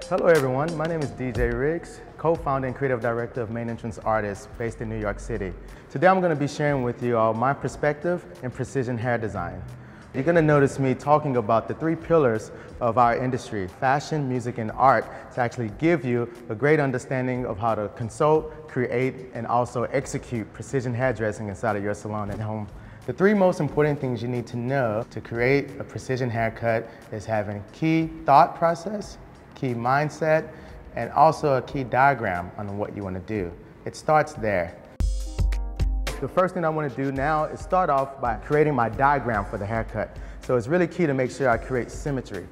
Hello everyone, my name is DJ Riggs, co-founder and creative director of MAINENTRANCE Artists based in New York City. Today I'm going to be sharing with you all my perspective in precision hair design. You're going to notice me talking about the three pillars of our industry, fashion, music, and art, to actually give you a great understanding of how to consult, create, and also execute precision hairdressing inside of your salon at home. The three most important things you need to know to create a precision haircut is having key thought process, key mindset, and also a key diagram on what you want to do. It starts there. The first thing I want to do now is start off by creating my diagram for the haircut. So it's really key to make sure I create symmetry.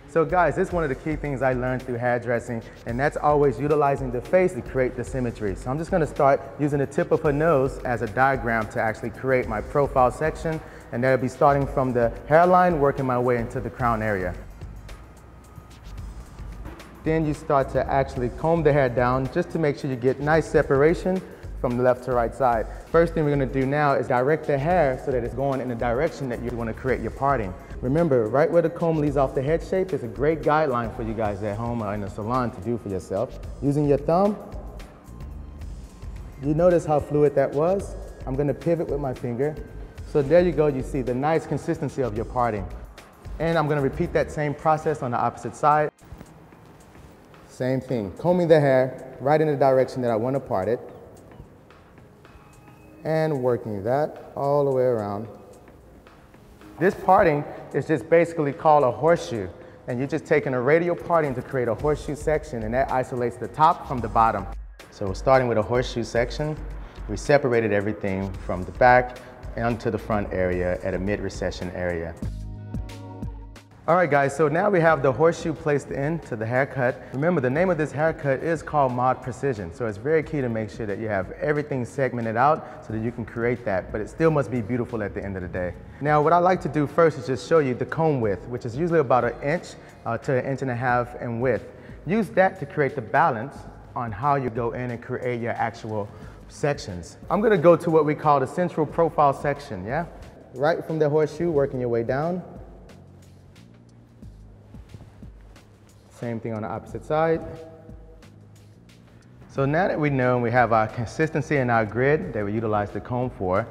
So guys, this is one of the key things I learned through hairdressing, and that's always utilizing the face to create the symmetry. So I'm just going to start using the tip of her nose as a diagram to actually create my profile section, and that'll be starting from the hairline, working my way into the crown area. Then you start to actually comb the hair down just to make sure you get nice separation from the left to right side. First thing we're going to do now is direct the hair so that it's going in the direction that you want to create your parting. Remember, right where the comb leaves off the head shape is a great guideline for you guys at home or in the salon to do for yourself. Using your thumb, you notice how fluid that was? I'm going to pivot with my finger. So there you go, you see the nice consistency of your parting. And I'm going to repeat that same process on the opposite side. Same thing, combing the hair right in the direction that I want to part it, and working that all the way around. This parting is just basically called a horseshoe, and you're just taking a radial parting to create a horseshoe section, and that isolates the top from the bottom. So we're starting with a horseshoe section. We separated everything from the back onto the front area at a mid-recession area. All right guys, so now we have the horseshoe placed into the haircut. Remember, the name of this haircut is called Mod Precision, so it's very key to make sure that you have everything segmented out so that you can create that, but it still must be beautiful at the end of the day. Now, what I like to do first is just show you the comb width, which is usually about an inch to an inch and a half in width. Use that to create the balance on how you go in and create your actual sections. I'm gonna go to what we call the central profile section, yeah? Right from the horseshoe, working your way down. Same thing on the opposite side. So now that we know we have our consistency in our grid that we utilize the comb for,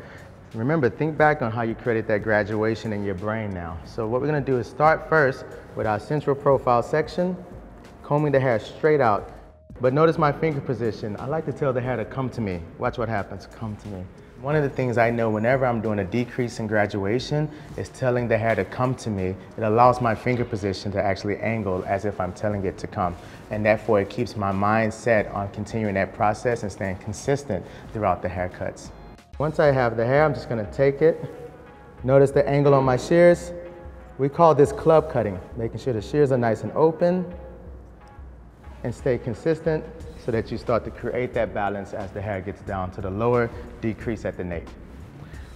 remember, think back on how you created that graduation in your brain now. So what we're gonna do is start first with our central profile section, combing the hair straight out. But notice my finger position. I like to tell the hair to come to me. Watch what happens, come to me. One of the things I know whenever I'm doing a decrease in graduation is telling the hair to come to me. It allows my finger position to actually angle as if I'm telling it to come. And therefore it keeps my mind set on continuing that process and staying consistent throughout the haircuts. Once I have the hair, I'm just gonna take it. Notice the angle on my shears. We call this club cutting, making sure the shears are nice and open and stay consistent so that you start to create that balance as the hair gets down to the lower decrease at the nape.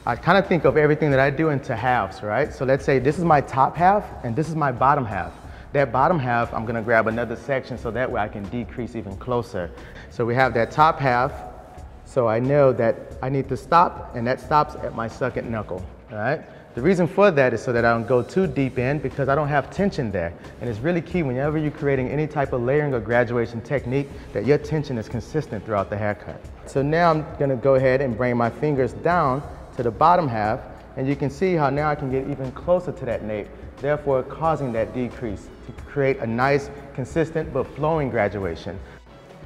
I kind of think of everything that I do into halves, right? So let's say this is my top half and this is my bottom half. That bottom half, I'm gonna grab another section so that way I can decrease even closer. So we have that top half, so I know that I need to stop, and that stops at my second knuckle, all right? The reason for that is so that I don't go too deep in, because I don't have tension there. And it's really key whenever you're creating any type of layering or graduation technique that your tension is consistent throughout the haircut. So now I'm gonna go ahead and bring my fingers down to the bottom half, and you can see how now I can get even closer to that nape, therefore causing that decrease to create a nice, consistent, but flowing graduation.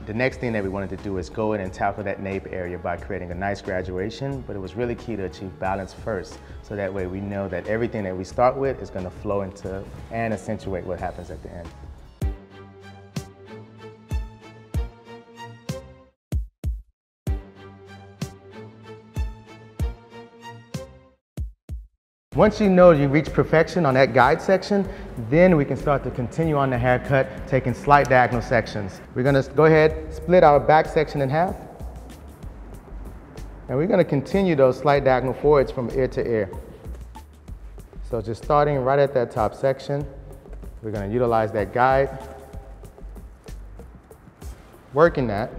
The next thing that we wanted to do is go in and tackle that nape area by creating a nice graduation, but it was really key to achieve balance first. So that way we know that everything that we start with is gonna flow into and accentuate what happens at the end. Once you know you reach perfection on that guide section, then we can start to continue on the haircut, taking slight diagonal sections. We're gonna go ahead, split our back section in half, and we're gonna continue those slight diagonal forwards from ear to ear. So just starting right at that top section, we're gonna utilize that guide, working that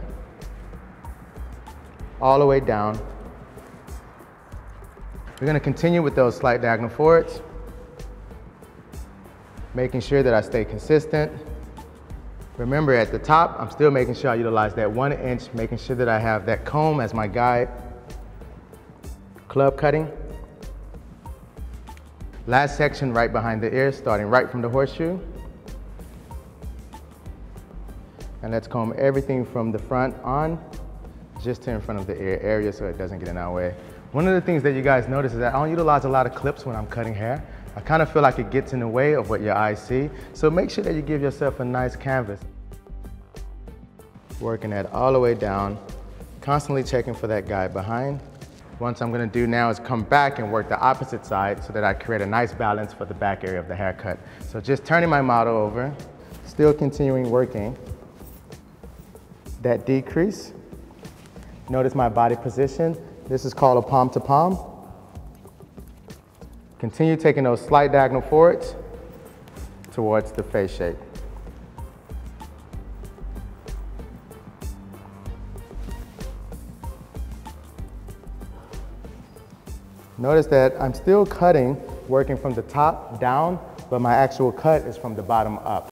all the way down. We're going to continue with those slight diagonal forwards, making sure that I stay consistent. Remember, at the top, I'm still making sure I utilize that 1 inch, making sure that I have that comb as my guide. Club cutting. Last section right behind the ear, starting right from the horseshoe. And let's comb everything from the front on, just to in front of the ear area so it doesn't get in our way. One of the things that you guys notice is that I don't utilize a lot of clips when I'm cutting hair. I kind of feel like it gets in the way of what your eyes see. So make sure that you give yourself a nice canvas. Working that all the way down, constantly checking for that guide behind. What I'm gonna do now is come back and work the opposite side so that I create a nice balance for the back area of the haircut. So just turning my model over, still continuing working that decrease. Notice my body position. This is called a palm to palm. Continue taking those slight diagonal forwards towards the face shape. Notice that I'm still cutting, working from the top down, but my actual cut is from the bottom up.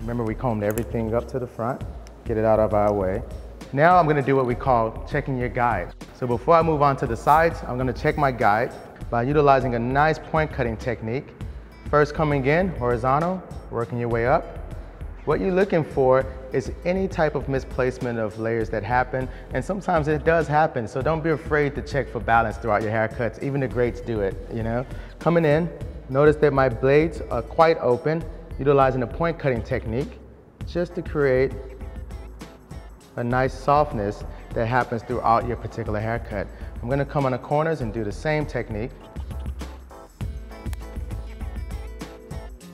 Remember, we combed everything up to the front, get it out of our way. Now I'm gonna do what we call checking your guide. So before I move on to the sides, I'm gonna check my guide by utilizing a nice point cutting technique. First coming in, horizontal, working your way up. What you're looking for is any type of misplacement of layers that happen, and sometimes it does happen, so don't be afraid to check for balance throughout your haircuts. Even the greats do it, you know? Coming in, notice that my blades are quite open, utilizing a point cutting technique just to create a nice softness that happens throughout your particular haircut. I'm gonna come on the corners and do the same technique.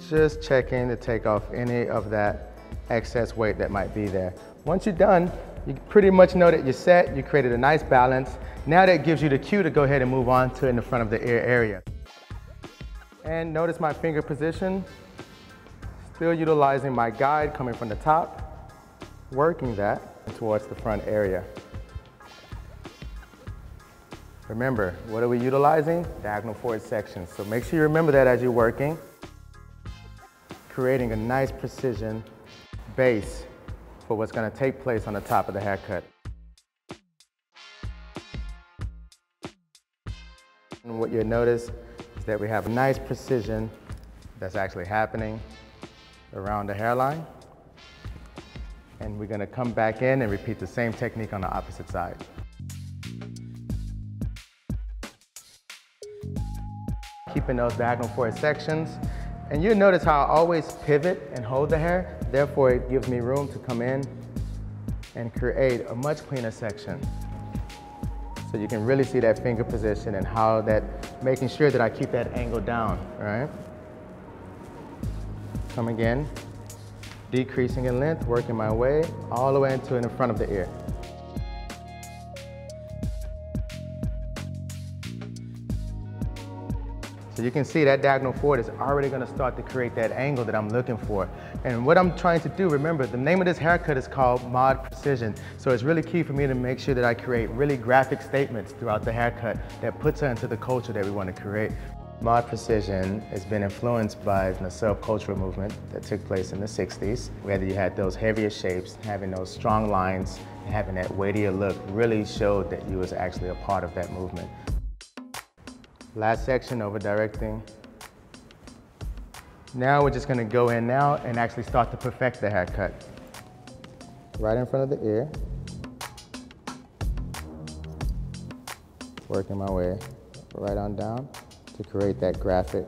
Just checking to take off any of that excess weight that might be there. Once you're done, you pretty much know that you're set, you created a nice balance. Now that gives you the cue to go ahead and move on to in the front of the ear area. And notice my finger position. Still utilizing my guide coming from the top, working that towards the front area. Remember, what are we utilizing? Diagonal forward sections. So make sure you remember that as you're working, creating a nice precision base for what's gonna take place on the top of the haircut. And what you'll notice is that we have nice precision that's actually happening around the hairline. And we're gonna come back in and repeat the same technique on the opposite side. Keeping those diagonal forward sections. And you'll notice how I always pivot and hold the hair. Therefore, it gives me room to come in and create a much cleaner section. So you can really see that finger position and how that, making sure that I keep that angle down, right? Come again, decreasing in length, working my way all the way into in the front of the ear. So you can see that diagonal forward is already gonna start to create that angle that I'm looking for. And what I'm trying to do, remember, the name of this haircut is called Mod Precision. So it's really key for me to make sure that I create really graphic statements throughout the haircut that puts her into the culture that we want to create. Mod Precision has been influenced by the self-cultural movement that took place in the 60s, where you had those heavier shapes, having those strong lines, and having that weightier look really showed that you was actually a part of that movement. Last section, over directing. Now we're just gonna go in now and actually start to perfect the haircut. Right in front of the ear. Working my way right on down to create that graphic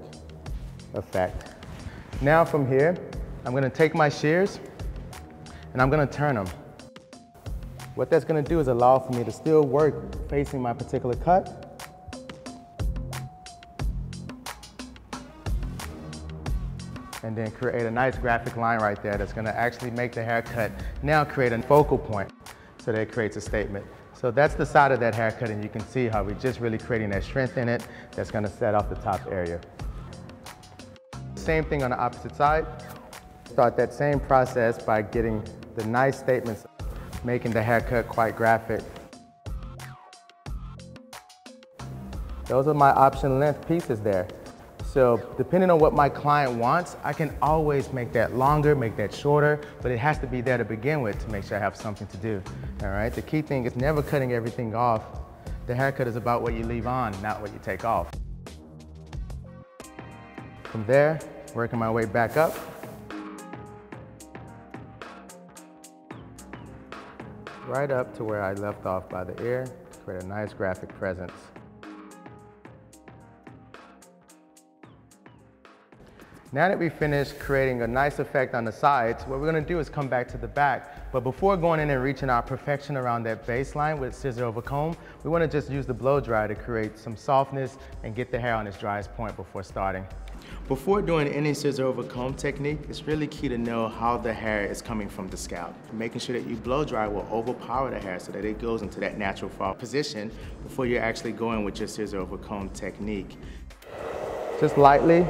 effect. Now from here, I'm gonna take my shears and I'm gonna turn them. What that's gonna do is allow for me to still work facing my particular cut, and then create a nice graphic line right there that's gonna actually make the haircut now create a focal point so that it creates a statement. So that's the side of that haircut, and you can see how we're just really creating that strength in it that's gonna set off the top area. Same thing on the opposite side. Start that same process by getting the nice statements, making the haircut quite graphic. Those are my option length pieces there. So depending on what my client wants, I can always make that longer, make that shorter, but it has to be there to begin with to make sure I have something to do, all right? The key thing is never cutting everything off. The haircut is about what you leave on, not what you take off. From there, working my way back up. Right up to where I left off by the ear to create a nice graphic presence. Now that we finished creating a nice effect on the sides, what we're gonna do is come back to the back. But before going in and reaching our perfection around that baseline with scissor over comb, we wanna just use the blow dry to create some softness and get the hair on its driest point before starting. Before doing any scissor over comb technique, it's really key to know how the hair is coming from the scalp. Making sure that you blow dry will overpower the hair so that it goes into that natural fall position before you're actually going with your scissor over comb technique. Just lightly.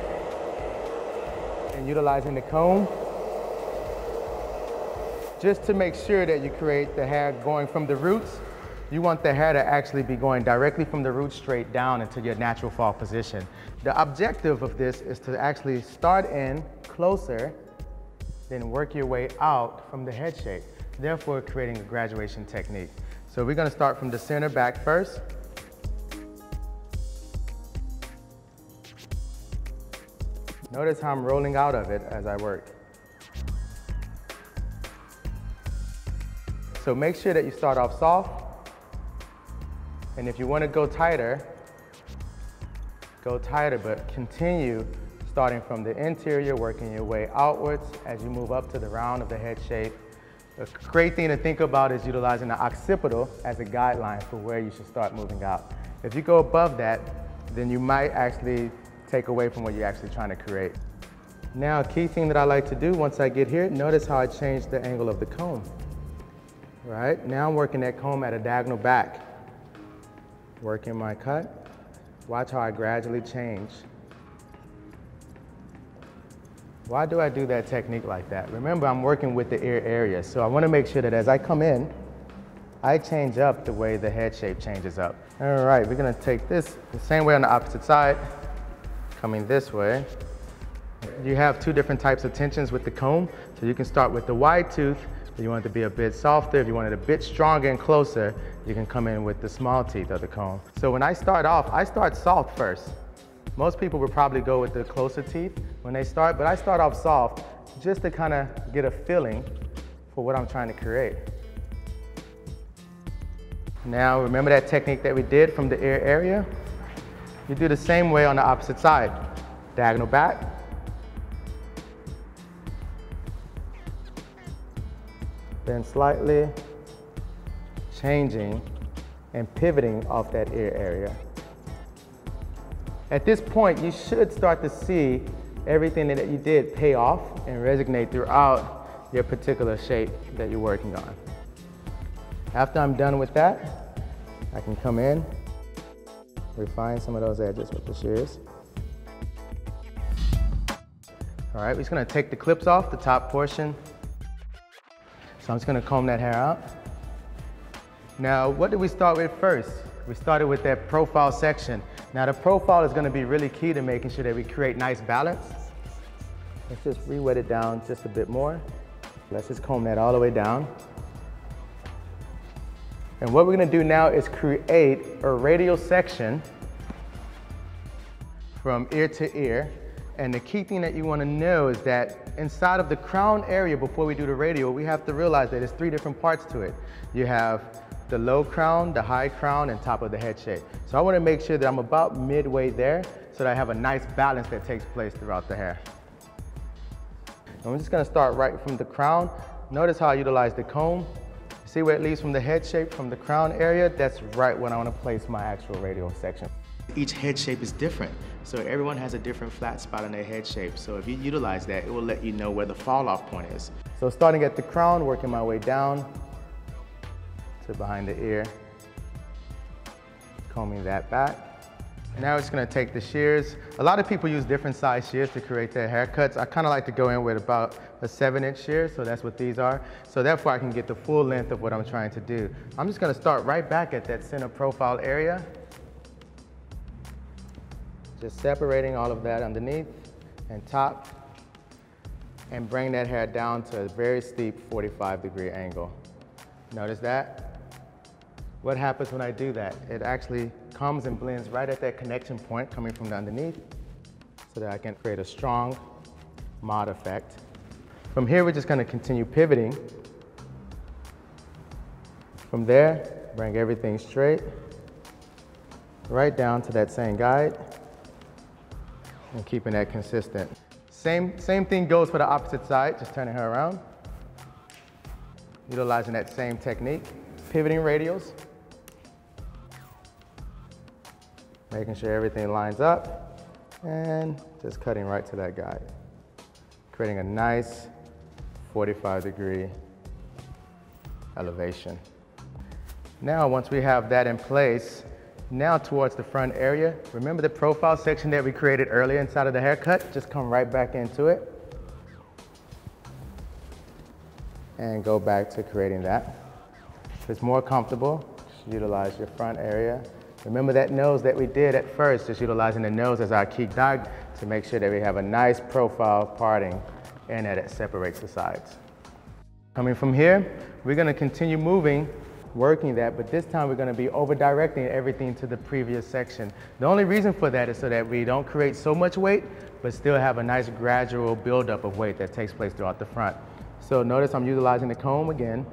And utilizing the comb just to make sure that you create the hair going from the roots. You want the hair to actually be going directly from the roots straight down into your natural fall position. The objective of this is to actually start in closer, then work your way out from the head shape, therefore creating a graduation technique. So we're gonna start from the center back first. Notice how I'm rolling out of it as I work. So make sure that you start off soft. And if you want to go tighter, but continue starting from the interior, working your way outwards as you move up to the round of the head shape. A great thing to think about is utilizing the occipital as a guideline for where you should start moving out. If you go above that, then you might actually take away from what you're actually trying to create. Now, a key thing that I like to do once I get here, notice how I change the angle of the comb. Right? Now I'm working that comb at a diagonal back. Working my cut. Watch how I gradually change. Why do I do that technique like that? Remember, I'm working with the ear area, so I want to make sure that as I come in, I change up the way the head shape changes up. All right, we're going to take this the same way on the opposite side. Coming this way. You have two different types of tensions with the comb. So you can start with the wide tooth. If you want it to be a bit softer, if you want it a bit stronger and closer, you can come in with the small teeth of the comb. So when I start off, I start soft first. Most people would probably go with the closer teeth when they start, but I start off soft just to kind of get a feeling for what I'm trying to create. Now remember that technique that we did from the ear area? You do the same way on the opposite side. Diagonal back. Then slightly changing and pivoting off that ear area. At this point, you should start to see everything that you did pay off and resonate throughout your particular shape that you're working on. After I'm done with that, I can come in, refine some of those edges with the shears. All right, we're just gonna take the clips off the top portion. So I'm just gonna comb that hair out. Now, what did we start with first? We started with that profile section. Now the profile is gonna be really key to making sure that we create nice balance. Let's just re-wet it down just a bit more. Let's just comb that all the way down. And what we're gonna do now is create a radial section from ear to ear. And the key thing that you wanna know is that inside of the crown area, before we do the radial, we have to realize that there's three different parts to it. You have the low crown, the high crown, and top of the head shape. So I wanna make sure that I'm about midway there so that I have a nice balance that takes place throughout the hair. And I'm just gonna start right from the crown. Notice how I utilize the comb. See where it leaves from the head shape, from the crown area? That's right when I wanna place my actual radial section. Each head shape is different. So everyone has a different flat spot on their head shape. So if you utilize that, it will let you know where the fall off point is. So starting at the crown, working my way down to behind the ear, combing that back. Now it's gonna take the shears. A lot of people use different size shears to create their haircuts. I kinda like to go in with about a 7-inch shear, so that's what these are. So therefore I can get the full length of what I'm trying to do. I'm just gonna start right back at that center profile area. Just separating all of that underneath and top, and bring that hair down to a very steep 45-degree angle. Notice that? What happens when I do that? It actually comes and blends right at that connection point coming from the underneath so that I can create a strong mod effect. From here, we're just going to continue pivoting. From there, bring everything straight, right down to that same guide, and keeping that consistent. Same thing goes for the opposite side, just turning her around. Utilizing that same technique, pivoting radials, making sure everything lines up, and just cutting right to that guide, creating a nice 45-degree elevation. Now, once we have that in place, now towards the front area, remember the profile section that we created earlier inside of the haircut? Just come right back into it and go back to creating that. If it's more comfortable, just utilize your front area. Remember that nose that we did at first, just utilizing the nose as our key dot to make sure that we have a nice profile parting and that it separates the sides. Coming from here, we're going to continue moving, working that, but this time we're going to be over-directing everything to the previous section. The only reason for that is so that we don't create so much weight, but still have a nice gradual buildup of weight that takes place throughout the front. So notice I'm utilizing the comb again,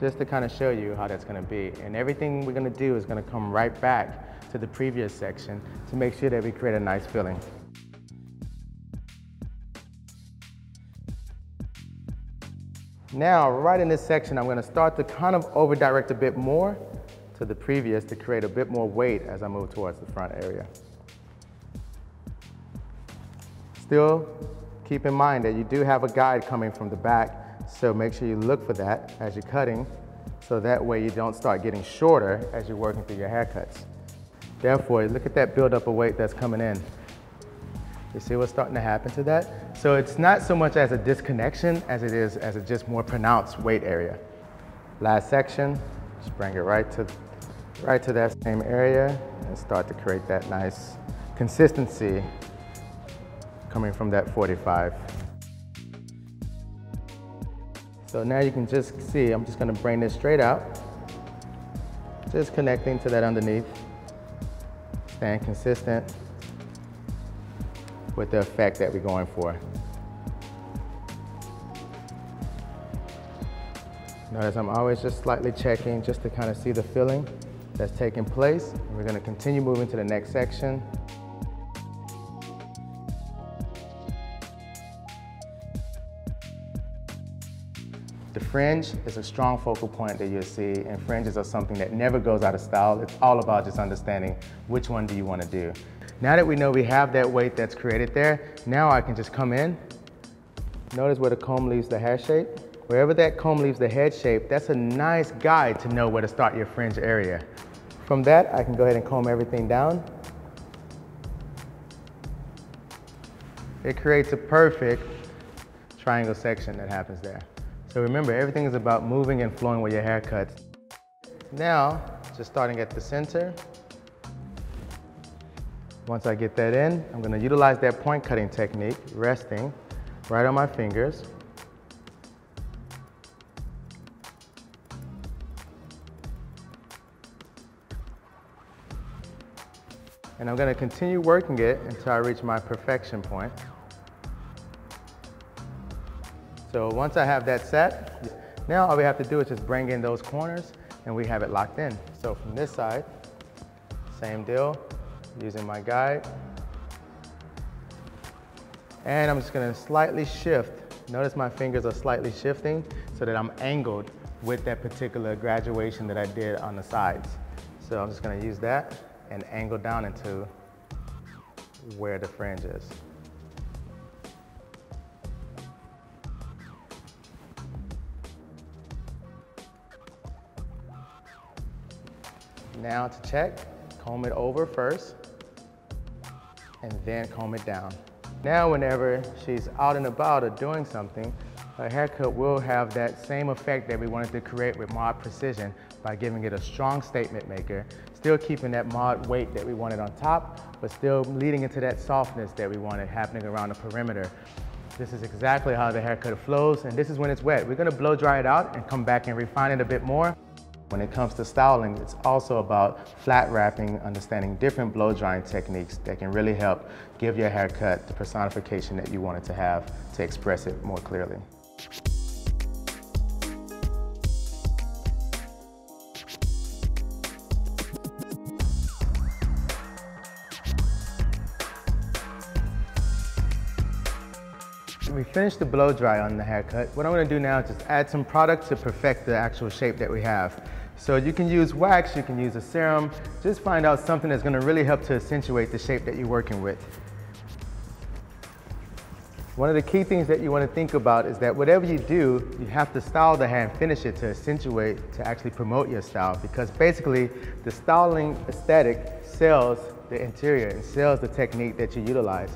just to kind of show you how that's going to be. And everything we're going to do is going to come right back to the previous section to make sure that we create a nice filling. Now, right in this section, I'm going to start to kind of over-direct a bit more to the previous to create a bit more weight as I move towards the front area. Still, keep in mind that you do have a guide coming from the back, so make sure you look for that as you're cutting, so that way you don't start getting shorter as you're working through your haircuts. Therefore, look at that buildup of weight that's coming in. You see what's starting to happen to that? So it's not so much as a disconnection as it is as a just more pronounced weight area. Last section, just bring it right to that same area and start to create that nice consistency coming from that 45. So now you can just see, I'm just going to bring this straight out, just connecting to that underneath, staying consistent with the effect that we're going for. Notice I'm always just slightly checking just to kind of see the filling that's taking place. And we're going to continue moving to the next section. The fringe is a strong focal point that you'll see, and fringes are something that never goes out of style. It's all about just understanding which one do you want to do. Now that we know we have that weight that's created there, now I can just come in. Notice where the comb leaves the hair shape. Wherever that comb leaves the head shape, that's a nice guide to know where to start your fringe area. From that, I can go ahead and comb everything down. It creates a perfect triangle section that happens there. So remember, everything is about moving and flowing with your hair cuts. Now, just starting at the center. Once I get that in, I'm going to utilize that point cutting technique, resting right on my fingers. And I'm going to continue working it until I reach my perfection point. So once I have that set, now all we have to do is just bring in those corners and we have it locked in. So from this side, same deal. Using my guide. And I'm just going to slightly shift. Notice my fingers are slightly shifting so that I'm angled with that particular graduation that I did on the sides. So I'm just going to use that and angle down into where the fringe is. Now to check, comb it over first. And then comb it down. Now whenever she's out and about or doing something, her haircut will have that same effect that we wanted to create with mod precision by giving it a strong statement maker, still keeping that mod weight that we wanted on top, but still leading into that softness that we wanted happening around the perimeter. This is exactly how the haircut flows, and this is when it's wet. We're gonna blow dry it out and come back and refine it a bit more. When it comes to styling, it's also about flat wrapping, understanding different blow drying techniques that can really help give your haircut the personification that you want it to have to express it more clearly. We finished the blow dry on the haircut. What I'm going to do now is just add some product to perfect the actual shape that we have. So you can use wax, you can use a serum, just find out something that's going to really help to accentuate the shape that you're working with. One of the key things that you want to think about is that whatever you do, you have to style the hair and finish it to accentuate, to actually promote your style, because basically the styling aesthetic sells the interior and sells the technique that you utilize.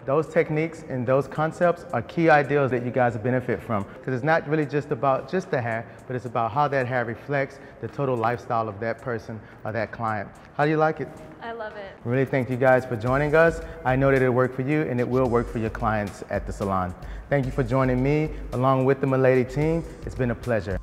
Those techniques and those concepts are key ideals that you guys benefit from, because it's not really just about just the hair, but it's about how that hair reflects the total lifestyle of that person or that client. How do you like it? I love it. Really thank you guys for joining us. I know that it'll work for you and it will work for your clients at the salon. Thank you for joining me along with the Milady team. It's been a pleasure.